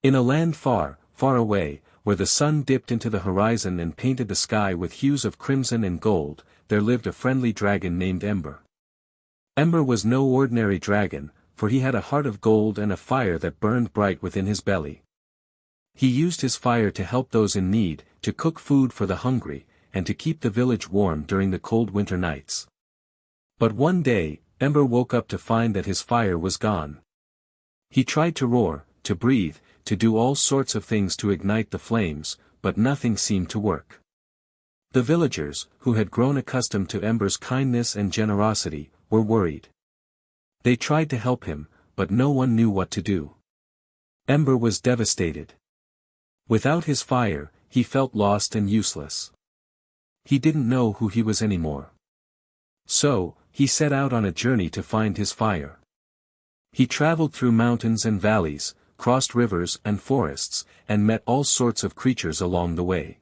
In a land far, far away, where the sun dipped into the horizon and painted the sky with hues of crimson and gold, there lived a friendly dragon named Ember. Ember was no ordinary dragon, for he had a heart of gold and a fire that burned bright within his belly. He used his fire to help those in need, to cook food for the hungry, and to keep the village warm during the cold winter nights. But one day, Ember woke up to find that his fire was gone. He tried to roar, to breathe, to do all sorts of things to ignite the flames, but nothing seemed to work. The villagers, who had grown accustomed to Ember's kindness and generosity, were worried. They tried to help him, but no one knew what to do. Ember was devastated. Without his fire, he felt lost and useless. He didn't know who he was anymore. So, he set out on a journey to find his fire. He traveled through mountains and valleys, crossed rivers and forests, and met all sorts of creatures along the way.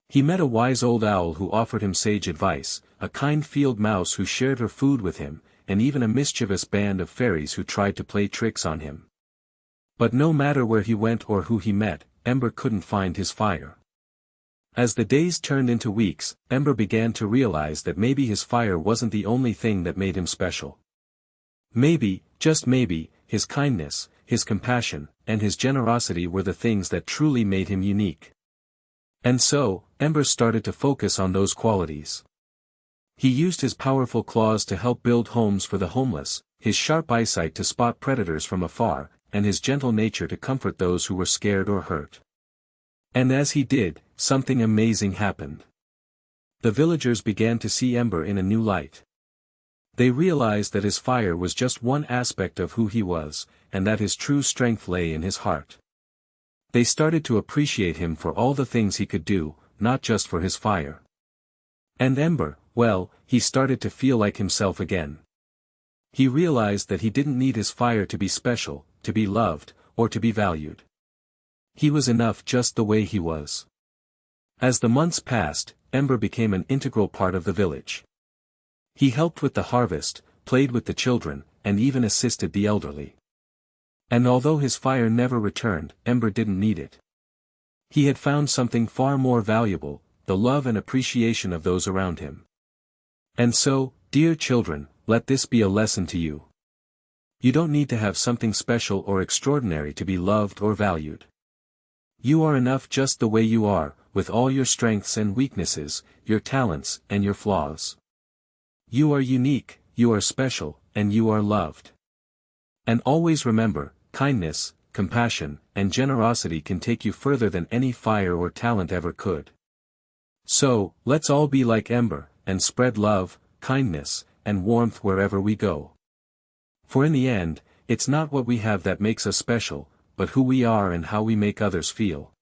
He met a wise old owl who offered him sage advice, a kind field mouse who shared her food with him, and even a mischievous band of fairies who tried to play tricks on him. But no matter where he went or who he met, Ember couldn't find his fire. As the days turned into weeks, Ember began to realize that maybe his fire wasn't the only thing that made him special. Maybe, just maybe, his kindness, his compassion, and his generosity were the things that truly made him unique. And so, Ember started to focus on those qualities. He used his powerful claws to help build homes for the homeless, his sharp eyesight to spot predators from afar, and his gentle nature to comfort those who were scared or hurt. And as he did, something amazing happened. The villagers began to see Ember in a new light. They realized that his fire was just one aspect of who he was, and that his true strength lay in his heart. They started to appreciate him for all the things he could do, not just for his fire. And Ember, well, he started to feel like himself again. He realized that he didn't need his fire to be special, to be loved, or to be valued. He was enough just the way he was. As the months passed, Ember became an integral part of the village. He helped with the harvest, played with the children, and even assisted the elderly. And although his fire never returned, Ember didn't need it. He had found something far more valuable, the love and appreciation of those around him. And so, dear children, let this be a lesson to you. You don't need to have something special or extraordinary to be loved or valued. You are enough just the way you are, with all your strengths and weaknesses, your talents and your flaws. You are unique, you are special, and you are loved. And always remember, kindness, compassion, and generosity can take you further than any fire or talent ever could. So, let's all be like Ember, and spread love, kindness, and warmth wherever we go. For in the end, it's not what we have that makes us special, but who we are and how we make others feel.